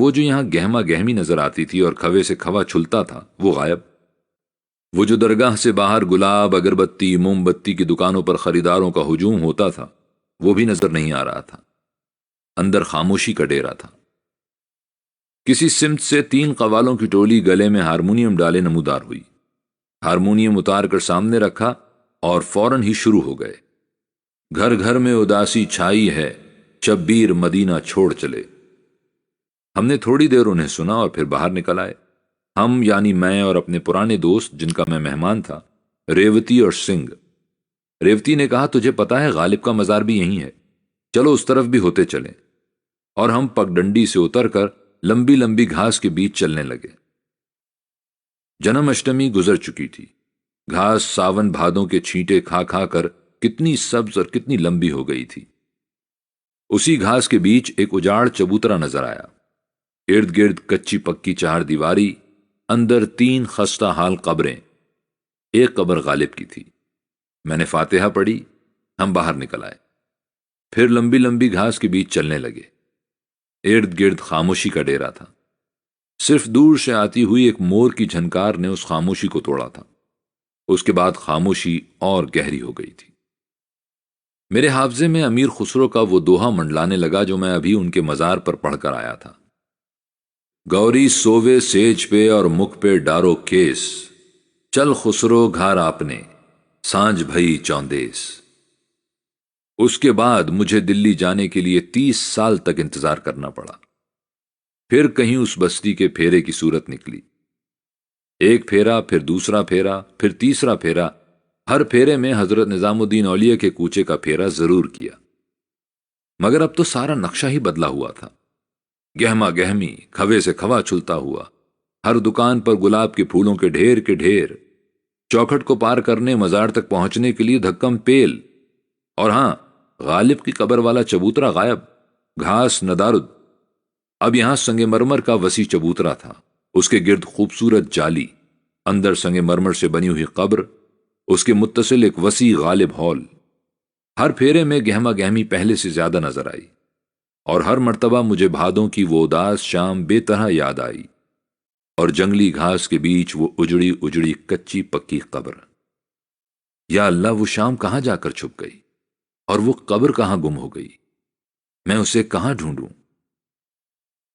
وہ جو یہاں گہما گہمی نظر آتی تھی اور کھوے سے کھوا چھلتا تھا وہ غائب۔ وہ جو درگاہ سے باہر گلاب، اگربتی، موم بتی کی دکانوں پر خریداروں کا ہجوم ہوتا تھا وہ بھی نظر نہیں آ رہا تھا۔ اندر خاموشی کا ڈیرا تھا۔ کسی سمت سے 3 قوالوں کی ٹولی گلے میں ہارمونیم ڈالے نمودار ہوئی۔ ہارمونیم اتار کر سامنے رکھا اور فوراً ہی شروع ہو گئے۔ گھر گھر میں اداسی چھائی ہے، شبیر مدینہ چھوڑ چلے۔ ہم نے تھوڑی دیر انہیں سنا اور پھر باہر نکل آئے۔ ہم یعنی میں اور اپنے پرانے دوست جن کا میں مہمان تھا، ریوتی اور سنگھ۔ ریوتی نے کہا تجھے پتا ہے غالب کا مزار بھی یہیں ہے، چلو اس طرف بھی ہوتے چلیں۔ اور ہم پگڈنڈی سے اتر کر لمبی لمبی گھاس کے بیچ چلنے لگے۔ جنم اشٹمی گزر چکی تھی۔ گھاس ساون بھادوں کے چھینٹے کھا کھا کر کتنی سبز اور کتنی لمبی ہو گئی تھی۔ اسی گھاس کے بیچ ایک اجاڑ چبوترا نظر آیا۔ ارد گرد کچی پکی 4 دیواری، اندر 3 خستہ حال قبریں۔ ایک قبر غالب کی تھی۔ میں نے فاتحہ پڑھی، ہم باہر نکل آئے۔ پھر لمبی لمبی گھاس کے بیچ چلنے لگے۔ ارد گرد خاموشی کا ڈیرا تھا۔ صرف دور سے آتی ہوئی ایک مور کی جھنکار نے اس خاموشی کو توڑا تھا۔ اس کے بعد خاموشی اور گہری ہو گئی تھی۔ میرے حافظے میں امیر خسرو کا وہ دوہا منڈلانے لگا جو میں ابھی ان کے مزار پر پڑھ کر آیا تھا۔ گوری سووے سیج پہ اور مکھ پہ ڈارو کیس، چل خسرو گھر آپنے، سانج بھئی چوندیس۔ اس کے بعد مجھے دلی جانے کے لیے 30 سال تک انتظار کرنا پڑا۔ پھر کہیں اس بستی کے پھیرے کی صورت نکلی۔ ایک پھیرا، پھر دوسرا پھیرا، پھر تیسرا پھیرا۔ ہر پھیرے میں حضرت نظام الدین اولیاء کے کوچے کا پھیرا ضرور کیا، مگر اب تو سارا نقشہ ہی بدلا ہوا تھا۔ گہما گہمی، کھوے سے کھوا چھلتا ہوا، ہر دکان پر گلاب کے پھولوں کے ڈھیر۔ چوکھٹ کو پار کرنے مزار تک پہنچنے کے لیے دھکم پیل۔ اور ہاں، غالب کی قبر والا چبوترا غائب، گھاس ندارد۔ اب یہاں سنگ مرمر کا وسیع چبوترا تھا، اس کے گرد خوبصورت جالی، اندر سنگ مرمر سے بنی ہوئی قبر، اس کے متصل ایک وسیع غالب ہال۔ ہر پھیرے میں گہما گہمی پہلے سے زیادہ نظر آئی، اور ہر مرتبہ مجھے بھادوں کی وہ اداس شام بے طرح یاد آئی، اور جنگلی گھاس کے بیچ وہ اجڑی اجڑی کچی پکی قبر۔ یا اللہ، وہ شام کہاں جا کر چھپ گئی، اور وہ قبر کہاں گم ہو گئی؟ میں اسے کہاں ڈھونڈوں؟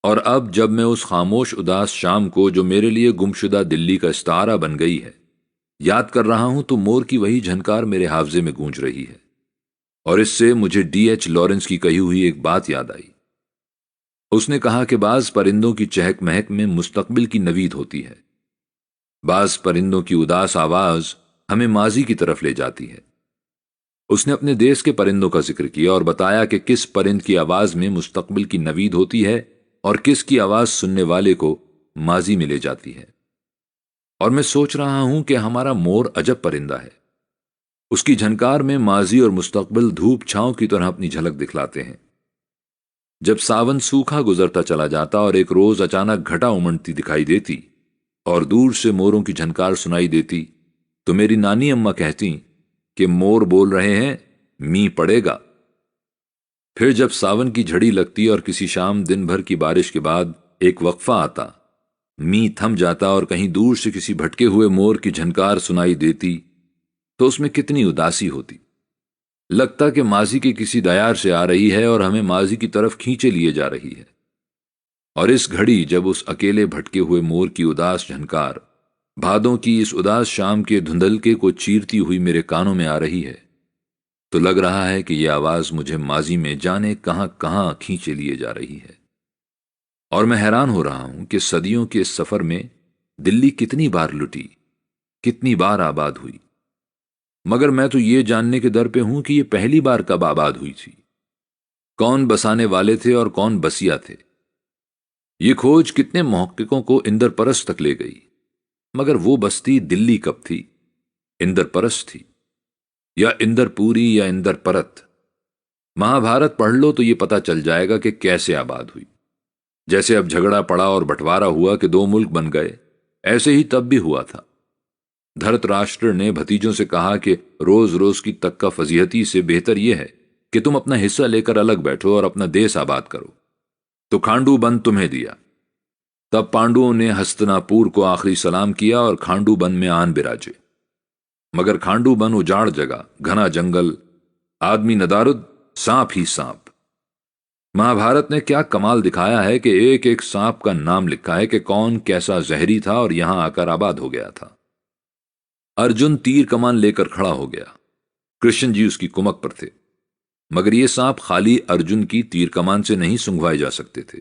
اور اب جب میں اس خاموش اداس شام کو جو میرے لیے گمشدہ دلی کا استعارہ بن گئی ہے یاد کر رہا ہوں تو مور کی وہی جھنکار میرے حافظے میں گونج رہی ہے، اور اس سے مجھے D.H. لارنس کی کہی ہوئی ایک بات یاد آئی۔ اس نے کہا کہ بعض پرندوں کی چہک مہک میں مستقبل کی نوید ہوتی ہے، بعض پرندوں کی اداس آواز ہمیں ماضی کی طرف لے جاتی ہے۔ اس نے اپنے دیس کے پرندوں کا ذکر کیا اور بتایا کہ کس پرند کی آواز میں مستقبل کی نوید ہوتی ہے اور کس کی آواز سننے والے کو ماضی میں لے جاتی ہے۔ اور میں سوچ رہا ہوں کہ ہمارا مور عجب پرندہ ہے۔ اس کی جھنکار میں ماضی اور مستقبل دھوپ چھاؤں کی طرح اپنی جھلک دکھلاتے ہیں۔ جب ساون سوکھا گزرتا چلا جاتا اور ایک روز اچانک گھٹا امنڈتی دکھائی دیتی اور دور سے موروں کی جھنکار سنائی دیتی تو میری نانی اماں کہتی کہ مور بول رہے ہیں می پڑے گا۔ پھر جب ساون کی جھڑی لگتی اور کسی شام دن بھر کی بارش کے بعد ایک وقفہ آتا، می تھم جاتا اور کہیں دور سے کسی بھٹکے ہوئے مور کی جھنکار سنائی دیتی تو اس میں کتنی اداسی ہوتی۔ لگتا کہ ماضی کے کسی دیار سے آ رہی ہے اور ہمیں ماضی کی طرف کھینچے لیے جا رہی ہے۔ اور اس گھڑی جب اس اکیلے بھٹکے ہوئے مور کی اداس جھنکار بھادوں کی اس اداس شام کے دھندلکے کو چیرتی ہوئی میرے کانوں میں آ رہی ہے تو لگ رہا ہے کہ یہ آواز مجھے ماضی میں جانے کہاں کہاں کھینچے لیے جا رہی ہے۔ اور میں حیران ہو رہا ہوں کہ صدیوں کے اس سفر میں دلی کتنی بار لٹی، کتنی بار آباد ہوئی، مگر میں تو یہ جاننے کے در پہ ہوں کہ یہ پہلی بار کب آباد ہوئی تھی، کون بسانے والے تھے اور کون بسیا تھے۔ یہ کھوج کتنے محققوں کو اندر پرست تک لے گئی، مگر وہ بستی دلی کب تھی؟ اندر پرست تھی یا اندر پوری یا اندر پرت؟ مہا بھارت پڑھ لو تو یہ پتا چل جائے گا کہ کیسے آباد ہوئی۔ جیسے اب جھگڑا پڑا اور بٹوارا ہوا کہ 2 ملک بن گئے، ایسے ہی تب بھی ہوا تھا۔ دھرت راشٹر نے بھتیجوں سے کہا کہ روز روز کی تکہ فضیحتی سے بہتر یہ ہے کہ تم اپنا حصہ لے کر الگ بیٹھو اور اپنا دیس آباد کرو، تو کھانڈو بند تمہیں دیا، تب پانڈوؤں نے ہستناپور کو آخری سلام کیا اور کھانڈو بن میں آن براجے، مگر کھانڈو بن اجاڑ جگہ، گھنا جنگل، آدمی ندارد، سانپ ہی سانپ۔ مہابھارت نے کیا کمال دکھایا ہے کہ ایک ایک سانپ کا نام لکھا ہے کہ کون کیسا زہری تھا اور یہاں آ کر آباد ہو گیا تھا۔ ارجن تیر کمان لے کر کھڑا ہو گیا، کرشن جی اس کی کمک پر تھے، مگر یہ سانپ خالی ارجن کی تیر کمان سے نہیں سنگھوائے جا سکتے تھے۔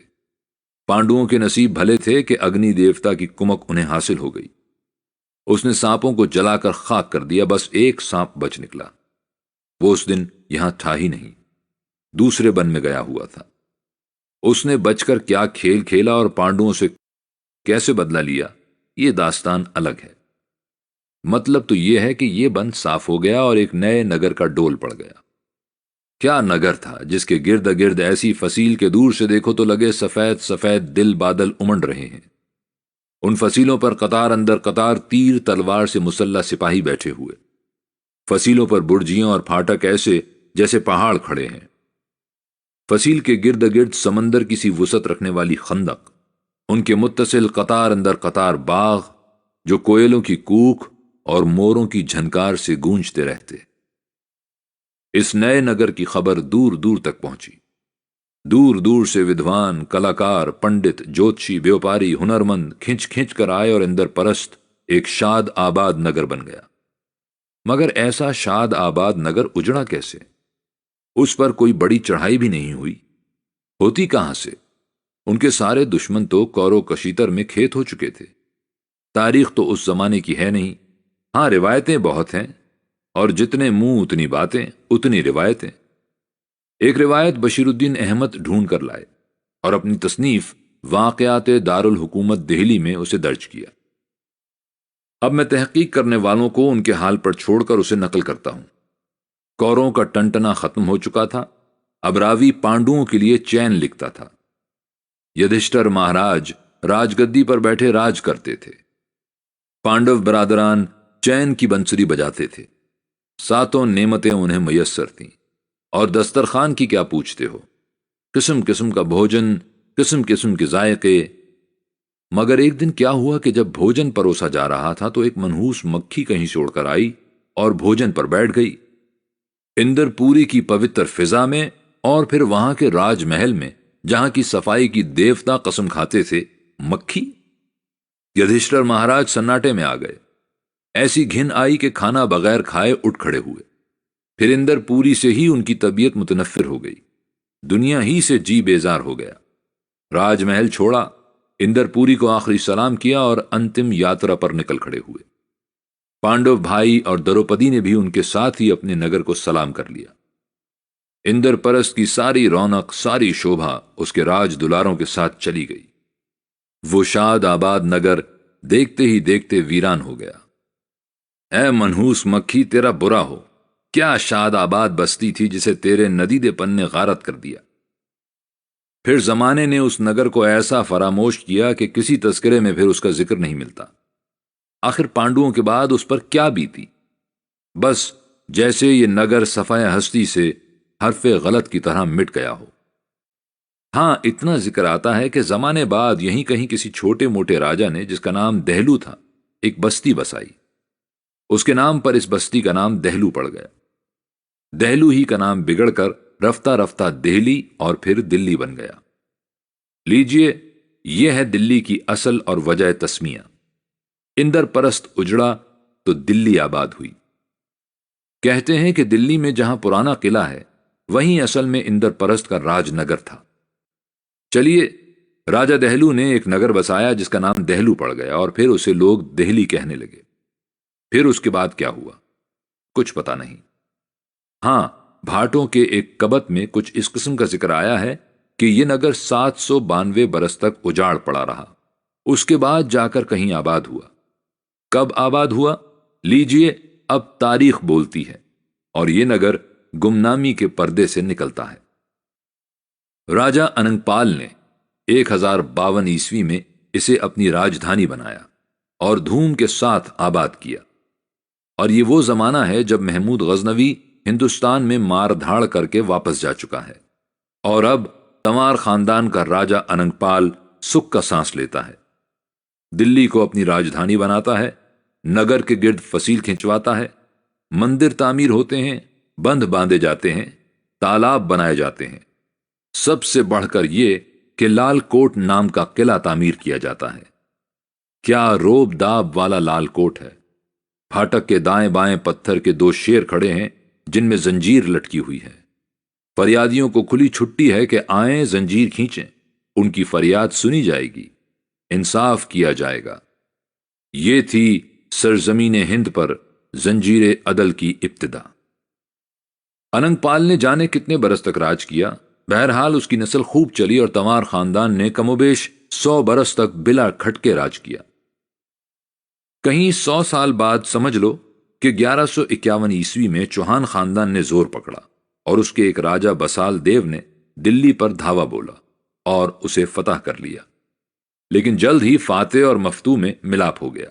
پانڈوؤں کے نصیب بھلے تھے کہ اگنی دیوتا کی کمک انہیں حاصل ہو گئی۔ اس نے سانپوں کو جلا کر خاک کر دیا، بس ایک سانپ بچ نکلا۔ وہ اس دن یہاں تھا ہی نہیں، دوسرے بن میں گیا ہوا تھا۔ اس نے بچ کر کیا کھیل کھیلا اور پانڈوؤں سے کیسے بدلہ لیا، یہ داستان الگ ہے۔ مطلب تو یہ ہے کہ یہ بن صاف ہو گیا اور ایک نئے نگر کا ڈول پڑ گیا۔ کیا نگر تھا جس کے گرد گرد ایسی فصیل کے دور سے دیکھو تو لگے سفید سفید دل بادل امنڈ رہے ہیں۔ ان فصیلوں پر قطار اندر قطار تیر تلوار سے مسلح سپاہی بیٹھے ہوئے، فصیلوں پر برجیاں اور پھاٹک ایسے جیسے پہاڑ کھڑے ہیں۔ فصیل کے گرد گرد سمندر کی سی وسعت رکھنے والی خندق، ان کے متصل قطار اندر قطار باغ جو کوئلوں کی کوکھ اور موروں کی جھنکار سے گونجتے رہتے۔ اس نئے نگر کی خبر دور دور تک پہنچی۔ دور دور سے ودوان، کلاکار، پنڈت، جوتشی، بیوپاری، ہنرمند کھنچ کھنچ کر آئے اور اندر پرست ایک شاد آباد نگر بن گیا۔ مگر ایسا شاد آباد نگر اجڑا کیسے؟ اس پر کوئی بڑی چڑھائی بھی نہیں ہوئی، ہوتی کہاں سے؟ ان کے سارے دشمن تو کورو کشیتر میں کھیت ہو چکے تھے۔ تاریخ تو اس زمانے کی ہے نہیں، ہاں روایتیں بہت ہیں، اور جتنے منہ اتنی باتیں، اتنی روایتیں۔ ایک روایت بشیر الدین احمد ڈھونڈ کر لائے اور اپنی تصنیف واقعات دارالحکومت دہلی میں اسے درج کیا۔ اب میں تحقیق کرنے والوں کو ان کے حال پر چھوڑ کر اسے نقل کرتا ہوں۔ کوروں کا ٹنٹنا ختم ہو چکا تھا، اب راوی پانڈوؤں کے لیے چین لکھتا تھا۔ یدھشٹر مہاراج راج گدی پر بیٹھے راج کرتے تھے، پانڈو برادران چین کی بنسری بجاتے تھے، ساتوں نعمتیں انہیں میسر تھیں، اور دسترخوان کی کیا پوچھتے ہو، قسم قسم کا بھوجن، قسم قسم کے ذائقے۔ مگر ایک دن کیا ہوا کہ جب بھوجن پروسا جا رہا تھا تو ایک منحوس مکھی کہیں سے اڑ کر آئی اور بھوجن پر بیٹھ گئی۔ اندر پوری کی پوتر فضا میں اور پھر وہاں کے راج محل میں جہاں کی صفائی کی دیوتا قسم کھاتے تھے، مکھی! یدھشٹر مہاراج سناٹے میں آ گئے، ایسی گھن آئی کہ کھانا بغیر کھائے اٹھ کھڑے ہوئے۔ پھر اندر پوری سے ہی ان کی طبیعت متنفر ہو گئی، دنیا ہی سے جی بیزار ہو گیا۔ راج محل چھوڑا، اندر پوری کو آخری سلام کیا اور انتم یاترا پر نکل کھڑے ہوئے۔ پانڈو بھائی اور دروپدی نے بھی ان کے ساتھ ہی اپنے نگر کو سلام کر لیا۔ اندر پرست کی ساری رونق، ساری شوبھا اس کے راج دلاروں کے ساتھ چلی گئی۔ وہ شاد آباد نگر دیکھتے ہی دیکھتے ویران ہو گیا۔ اے منحوس مکھی، تیرا برا ہو! کیا شاد آباد بستی تھی جسے تیرے ندیدے پن نے غارت کر دیا۔ پھر زمانے نے اس نگر کو ایسا فراموش کیا کہ کسی تذکرے میں پھر اس کا ذکر نہیں ملتا۔ آخر پانڈوؤں کے بعد اس پر کیا بیتی؟ بس جیسے یہ نگر صفحہ ہستی سے حرف غلط کی طرح مٹ گیا ہو۔ ہاں اتنا ذکر آتا ہے کہ زمانے بعد یہیں کہیں کسی چھوٹے موٹے راجا نے، جس کا نام دہلو تھا، ایک بستی بسائی۔ اس کے نام پر اس بستی کا نام دہلو پڑ گیا۔ دہلو ہی کا نام بگڑ کر رفتہ رفتہ دہلی اور پھر دلی بن گیا۔ لیجئے، یہ ہے دلی کی اصل اور وجہ تسمیہ۔ اندر پرست اجڑا تو دلی آباد ہوئی۔ کہتے ہیں کہ دلی میں جہاں پرانا قلعہ ہے وہیں اصل میں اندر پرست کا راج نگر تھا۔ چلیے، راجہ دہلو نے ایک نگر بسایا جس کا نام دہلو پڑ گیا، اور پھر اسے لوگ دہلی کہنے لگے۔ پھر اس کے بعد کیا ہوا کچھ پتا نہیں۔ ہاں، بھاٹوں کے ایک کبت میں کچھ اس قسم کا ذکر آیا ہے کہ یہ نگر 792 برس تک اجاڑ پڑا رہا، اس کے بعد جا کر کہیں آباد ہوا۔ کب آباد ہوا؟ لیجئے، اب تاریخ بولتی ہے، اور یہ نگر گمنامی کے پردے سے نکلتا ہے۔ راجہ اننگ پال نے 1052 عیسوی میں اسے اپنی راجدھانی بنایا اور دھوم کے ساتھ آباد کیا، اور یہ وہ زمانہ ہے جب محمود غزنوی ہندوستان میں مار دھاڑ کر کے واپس جا چکا ہے، اور اب تمار خاندان کا راجہ اننگ پال سکھ کا سانس لیتا ہے۔ دلی کو اپنی راجدھانی بناتا ہے، نگر کے گرد فصیل کھنچواتا ہے، مندر تعمیر ہوتے ہیں، بند باندھے جاتے ہیں، تالاب بنائے جاتے ہیں، سب سے بڑھ کر یہ کہ لال کوٹ نام کا قلعہ تعمیر کیا جاتا ہے۔ کیا روب داب والا لال کوٹ ہے! پھاٹک کے دائیں بائیں پتھر کے 2 شیر کھڑے ہیں جن میں زنجیر لٹکی ہوئی ہے۔ فریادیوں کو کھلی چھٹی ہے کہ آئیں زنجیر کھینچیں، ان کی فریاد سنی جائے گی، انصاف کیا جائے گا۔ یہ تھی سرزمین ہند پر زنجیر عدل کی ابتدا۔ اننگ پال نے جانے کتنے برس تک راج کیا، بہرحال اس کی نسل خوب چلی اور تمار خاندان نے کم و بیش 100 برس تک بلا کھٹکے راج کیا۔ کہیں 100 سال بعد سمجھ لو کہ 1151 عیسوی میں چوہان خاندان نے زور پکڑا اور اس کے ایک راجہ بسال دیو نے دلی پر دھاوا بولا اور اسے فتح کر لیا، لیکن جلد ہی فاتح اور مفتوح میں ملاپ ہو گیا۔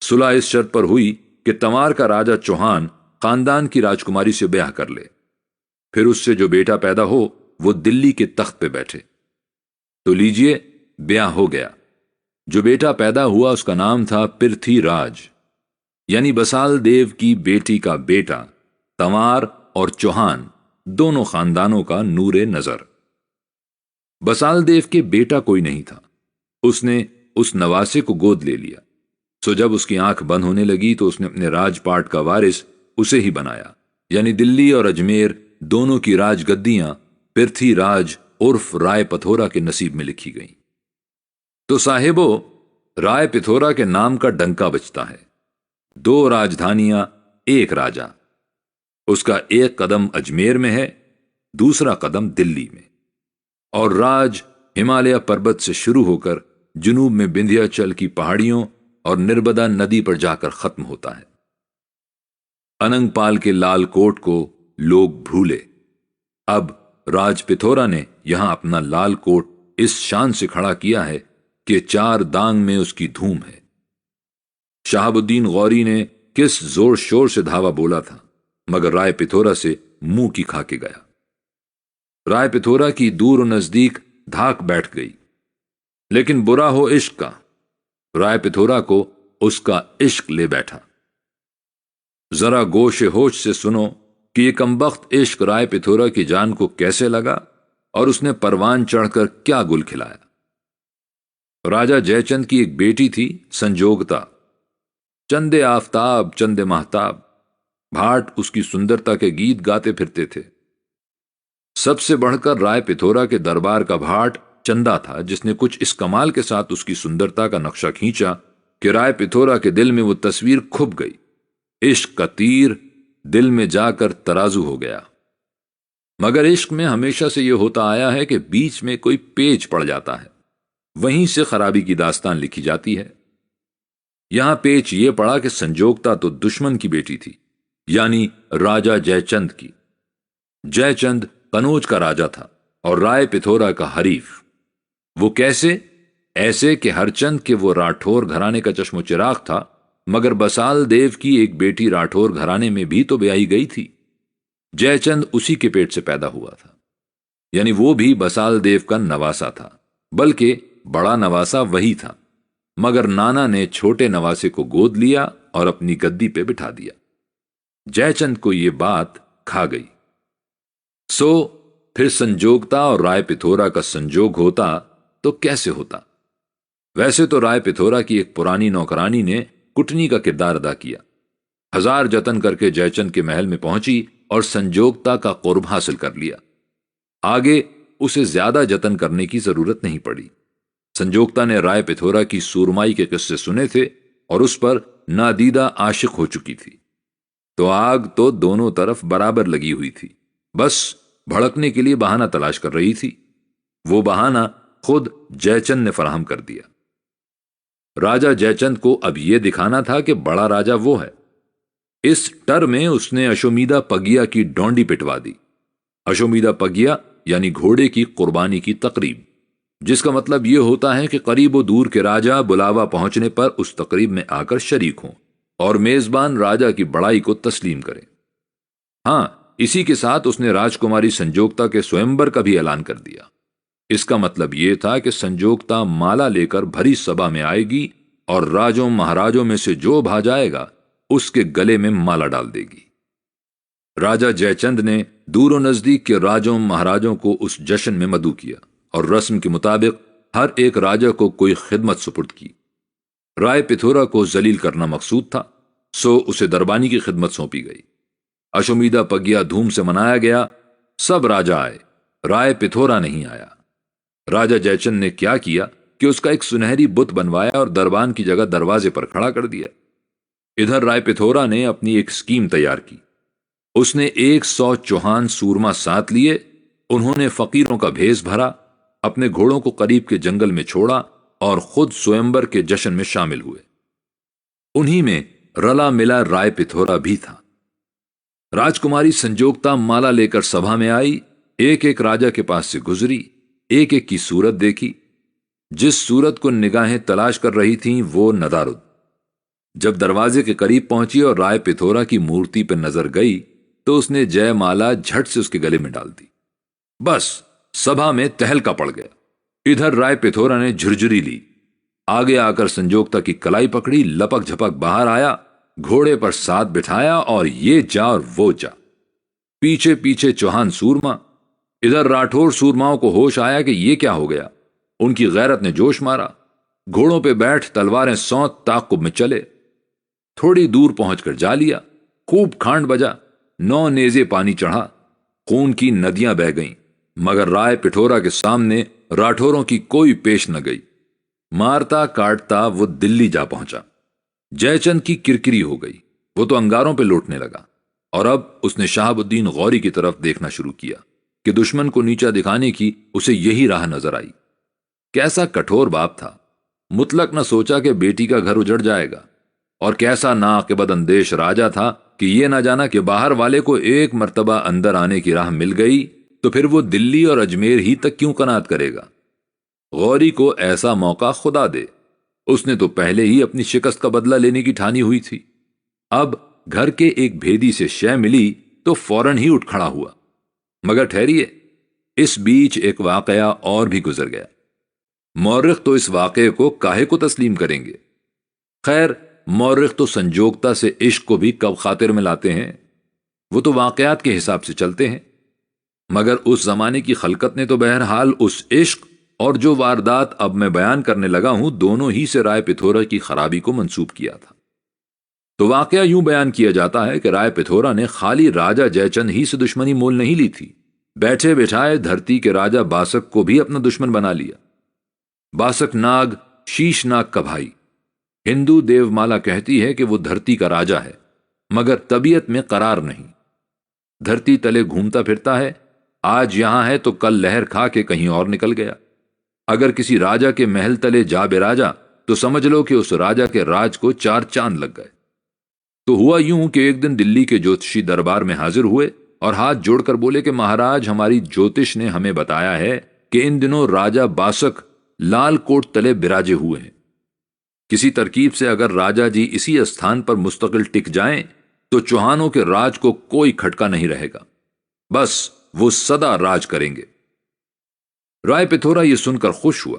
صلح اس شرط پر ہوئی کہ تمار کا راجہ چوہان خاندان کی راجکماری سے بیاہ کر لے، پھر اس سے جو بیٹا پیدا ہو وہ دلی کے تخت پہ بیٹھے۔ تو لیجئے بیاہ ہو گیا۔ جو بیٹا پیدا ہوا اس کا نام تھا پرتھی راج، یعنی بسال دیو کی بیٹی کا بیٹا۔ تمار اور چوہان دونوں خاندانوں کا نور نظر۔ بسال دیو کے بیٹا کوئی نہیں تھا، اس نے اس نواسے کو گود لے لیا، سو جب اس کی آنکھ بند ہونے لگی تو اس نے اپنے راج پاٹ کا وارث اسے ہی بنایا، یعنی دلی اور اجمیر دونوں کی راج گدیاں پرتھی راج عرف رائے پتھورا کے نصیب میں لکھی گئیں۔ تو صاحبو، رائے پتھورا کے نام کا ڈنکا بجتا ہے۔ 2 راجدھانیاں، ایک راجہ، اس کا ایک قدم اجمیر میں ہے، دوسرا قدم دلی میں، اور راج ہمالیہ پربت سے شروع ہو کر جنوب میں وندھیاچل کی پہاڑیوں اور نرمدا ندی پر جا کر ختم ہوتا ہے۔ اننگ پال کے لال کوٹ کو لوگ بھولے، اب راج پتھورا نے یہاں اپنا لال کوٹ اس شان سے کھڑا کیا ہے کہ 4 دانگ میں اس کی دھوم ہے۔ شہاب الدین غوری نے کس زور شور سے دھاوا بولا تھا، مگر رائے پتھورا سے منہ کی کھا کے گیا۔ رائے پتھورا کی دور و نزدیک دھاک بیٹھ گئی، لیکن برا ہو عشق کا، رائے پتھورا کو اس کا عشق لے بیٹھا۔ ذرا گوش ہوش سے سنو کہ یہ کمبخت عشق رائے پتھورا کی جان کو کیسے لگا اور اس نے پروان چڑھ کر کیا گل کھلایا۔ راجہ جے چند کی ایک بیٹی تھی سنجوگتا، چندے آفتاب چندے مہتاب، بھاٹ اس کی سندرتا کے گیت گاتے پھرتے تھے۔ سب سے بڑھ کر رائے پتھورا کے دربار کا بھاٹ چندا تھا، جس نے کچھ اس کمال کے ساتھ اس کی سندرتا کا نقشہ کھینچا کہ رائے پتھورا کے دل میں وہ تصویر کھپ گئی۔ عشق کا تیر دل میں جا کر ترازو ہو گیا۔ مگر عشق میں ہمیشہ سے یہ ہوتا آیا ہے کہ بیچ میں کوئی پیچ پڑ جاتا ہے، وہیں سے خرابی کی داستان لکھی جاتی ہے۔ یہاں پیچ یہ پڑا کہ سنجوگتا تو دشمن کی بیٹی تھی، یعنی راجہ جے چند کی۔ جے چند قنوج کا راجہ تھا اور رائے پتھورا کا حریف۔ وہ کیسے؟ ایسے کہ ہر چند کے وہ راٹھور گھرانے کا چشم و چراغ تھا، مگر بسال دیو کی ایک بیٹی راٹھور گھرانے میں بھی تو بیائی گئی تھی۔ جے چند اسی کے پیٹ سے پیدا ہوا تھا، یعنی وہ بھی بسال دیو کا نواسا تھا، بلکہ بڑا نواسا وہی تھا، مگر نانا نے چھوٹے نواسے کو گود لیا اور اپنی گدی پہ بٹھا دیا۔ جے چند کو یہ بات کھا گئی۔ سو پھر سنجوگتا اور رائے پتھورا کا سنجوگ ہوتا تو کیسے ہوتا؟ ویسے تو رائے پتھورا کی ایک پرانی نوکرانی نے کٹنی کا کردار ادا کیا، 1000 جتن کر کے جے چند کے محل میں پہنچی اور سنجوگتا کا قرب حاصل کر لیا۔ آگے اسے زیادہ جتن کرنے کی ضرورت نہیں پڑی۔ سنجوگتا نے رائے پتھورا کی سورمائی کے قصے سنے تھے اور اس پر نادیدہ عاشق ہو چکی تھی، تو آگ تو دونوں طرف برابر لگی ہوئی تھی، بس بھڑکنے کے لیے بہانہ تلاش کر رہی تھی۔ وہ بہانہ خود جے چند نے فراہم کر دیا۔ راجہ جے چند کو اب یہ دکھانا تھا کہ بڑا راجہ وہ ہے۔ اس ٹر میں اس نے اشومیدہ پگیا کی ڈونڈی پٹوا دی۔ اشومیدہ پگیا یعنی گھوڑے کی قربانی کی تقریب، جس کا مطلب یہ ہوتا ہے کہ قریب و دور کے راجہ بلاوا پہنچنے پر اس تقریب میں آ کر شریک ہوں اور میزبان راجہ کی بڑائی کو تسلیم کریں۔ ہاں، اسی کے ساتھ اس نے راجکماری سنجوگتا کے سوئمبر کا بھی اعلان کر دیا۔ اس کا مطلب یہ تھا کہ سنجوگتا مالا لے کر بھری سبھا میں آئے گی اور راجوں مہاراجوں میں سے جو بھا جائے گا اس کے گلے میں مالا ڈال دے گی۔ راجہ جے چند نے دور و نزدیک کے راجوں مہاراجوں کو اس جشن میں مدعو کیا اور رسم کے مطابق ہر ایک راجہ کو کوئی خدمت سپرد کی۔ رائے پتھورا کو ذلیل کرنا مقصود تھا، سو اسے دربانی کی خدمت سونپی گئی۔ اشومیدھا پگیا دھوم سے منایا گیا، سب راجہ آئے، رائے پتھورا نہیں آیا۔ راجہ جے چند نے کیا کیا کہ اس کا ایک سنہری بت بنوایا اور دربان کی جگہ دروازے پر کھڑا کر دیا۔ ادھر رائے پتھورا نے اپنی ایک اسکیم تیار کی۔ اس نے 100 چوہان سورما ساتھ لیے، انہوں نے فقیروں کا بھیس بھرا، اپنے گھوڑوں کو قریب کے جنگل میں چھوڑا اور خود سوئمبر کے جشن میں شامل ہوئے۔ انہی میں رلا ملا رائے پتھورا بھی تھا۔ راجکماری سنجوگتا مالا لے کر سبھا میں آئی، ایک ایک راجہ کے پاس سے گزری، ایک ایک کی صورت دیکھی۔ جس صورت کو نگاہیں تلاش کر رہی تھیں وہ ندارد۔ جب دروازے کے قریب پہنچی اور رائے پتھورا کی مورتی پہ نظر گئی تو اس نے جے مالا جھٹ سے اس کے گلے میں ڈال دی۔ بس سبھا میں تہلکا پڑ گیا۔ ادھر رائے پتھورا نے جھرجھری لی، آگے آ کر سنجوگتا کی کلائی پکڑی، لپک جھپک باہر آیا، گھوڑے پر ساتھ بٹھایا اور یہ جا اور وہ جا، پیچھے پیچھے چوہان سورما۔ ادھر راٹھور سورماؤں کو ہوش آیا کہ یہ کیا ہو گیا، ان کی غیرت نے جوش مارا، گھوڑوں پہ بیٹھ تلواریں سونت تعاقب میں چلے۔ تھوڑی دور پہنچ کر جا لیا، خوب کھانڈ بجا، 9 نیزے پانی چڑھا، خون کی ندیاں بہہ گئیں، مگر رائے پٹھورا کے سامنے راٹھوروں کی کوئی پیش نہ گئی۔ مارتا کاٹتا وہ دلی جا پہنچا۔ جے چند کی کرکری ہو گئی، وہ تو انگاروں پہ لوٹنے لگا، اور اب اس نے شہاب الدین غوری کی طرف دیکھنا شروع کیا کہ دشمن کو نیچا دکھانے کی اسے یہی راہ نظر آئی۔ کیسا کٹھور باپ تھا، مطلق نہ سوچا کہ بیٹی کا گھر اجڑ جائے گا، اور کیسا ناعاقبت اندیش راجہ تھا کہ یہ نہ جانا کہ باہر والے کو ایک مرتبہ اندر آنے کی راہ مل گئی تو پھر وہ دلی اور اجمیر ہی تک کیوں قناعت کرے گا۔ غوری کو ایسا موقع خدا دے، اس نے تو پہلے ہی اپنی شکست کا بدلہ لینے کی ٹھانی ہوئی تھی۔ اب گھر کے ایک بھیدی سے شے ملی تو فوراً ہی اٹھ کھڑا ہوا، مگر ٹھہریے، اس بیچ ایک واقعہ اور بھی گزر گیا۔ مورخ تو اس واقعے کو کاہے کو تسلیم کریں گے؟ خیر، مورخ تو سنجوگتا سے عشق کو بھی کب خاطر میں لاتے ہیں، وہ تو واقعات کے حساب سے چلتے ہیں، مگر اس زمانے کی خلقت نے تو بہرحال اس عشق اور جو واردات اب میں بیان کرنے لگا ہوں دونوں ہی سے رائے پتھورا کی خرابی کو منسوب کیا تھا۔ تو واقعہ یوں بیان کیا جاتا ہے کہ رائے پتھورا نے خالی راجہ جے چند ہی سے دشمنی مول نہیں لی تھی، بیٹھے بٹھائے دھرتی کے راجہ باسک کو بھی اپنا دشمن بنا لیا۔ باسک ناگ شیش ناگ کا بھائی، ہندو دیو مالا کہتی ہے کہ وہ دھرتی کا راجہ ہے، مگر طبیعت میں قرار نہیں، دھرتی تلے گھومتا پھرتا ہے، آج یہاں ہے تو کل لہر کھا کے کہیں اور نکل گیا۔ اگر کسی راجہ کے محل تلے جا براجا تو سمجھ لو کہ اس راجہ کے راج کو 4 چاند لگ گئے۔ تو ہوا یوں کہ ایک دن دلی کے جوتشی دربار میں حاضر ہوئے اور ہاتھ جوڑ کر بولے کہ مہاراج، ہماری جوتش نے ہمیں بتایا ہے کہ ان دنوں راجہ باسک لال کوٹ تلے براجے ہوئے ہیں۔ کسی ترکیب سے اگر راجہ جی اسی استھان پر مستقل ٹک جائیں تو چوہانوں کے راج کو کوئی کھٹکا نہیں رہے گا، بس وہ سدا راج کریں گے۔ رائے پتھورا یہ سن کر خوش ہوا،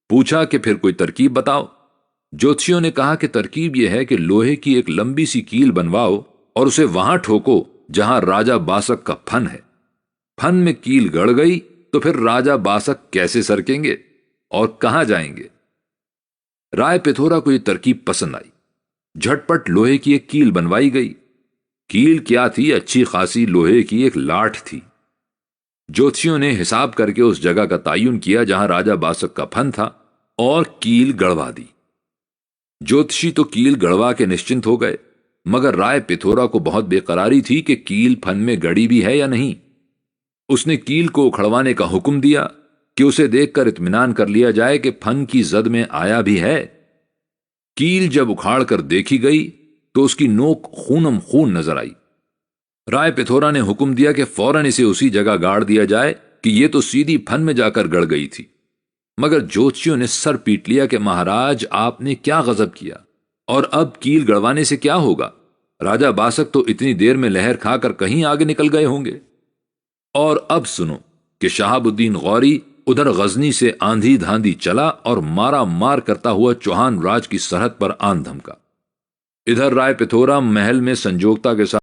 پوچھا کہ پھر کوئی ترکیب بتاؤ۔ جوتشیوں نے کہا کہ ترکیب یہ ہے کہ لوہے کی ایک لمبی سی کیل بنواؤ اور اسے وہاں ٹھوکو جہاں راجہ باسک کا پھن ہے۔ پھن میں کیل گڑ گئی تو پھر راجہ باسک کیسے سرکیں گے اور کہاں جائیں گے؟ رائے پتھورا کو یہ ترکیب پسند آئی، جھٹ پٹ لوہے کی ایک کیل بنوائی گئی۔ کیل کیا تھی؟ اچھی خاصی لوہے کی ایک لاٹھ تھی۔ جوتشیوں نے حساب کر کے اس جگہ کا تعین کیا جہاں راجہ باسک کا پھن تھا اور کیل گڑوا دی۔ جوتشی تو کیل گڑوا کے نشچنت ہو گئے، مگر رائے پتھورا کو بہت بے قراری تھی کہ کیل پھن میں گڑی بھی ہے یا نہیں۔ اس نے کیل کو اکھڑوانے کا حکم دیا کہ اسے دیکھ کر اطمینان کر لیا جائے کہ پھن کی زد میں آیا بھی ہے۔ کیل جب اکھاڑ کر دیکھی گئی تو اس کی نوک خونم خون نظر آئی۔ رائے پتھورا نے حکم دیا کہ فوراً اسے اسی جگہ گاڑ دیا جائے کہ یہ تو سیدھی پھن میں جا کر گڑ گئی تھی، مگر جوتشیوں نے سر پیٹ لیا کہ مہاراج آپ نے کیا غضب کیا، اور اب کیل گڑوانے سے کیا ہوگا؟ راجہ باسک تو اتنی دیر میں لہر کھا کر کہیں آگے نکل گئے ہوں گے۔ اور اب سنو کہ شہاب الدین غوری ادھر غزنی سے آندھی دھاندھی چلا اور مارا مار کرتا ہوا چوہان راج کی سرحد پر آن دھمکا۔ ادھر رائے پتھورا محل میں سنجوگتا کے ساتھ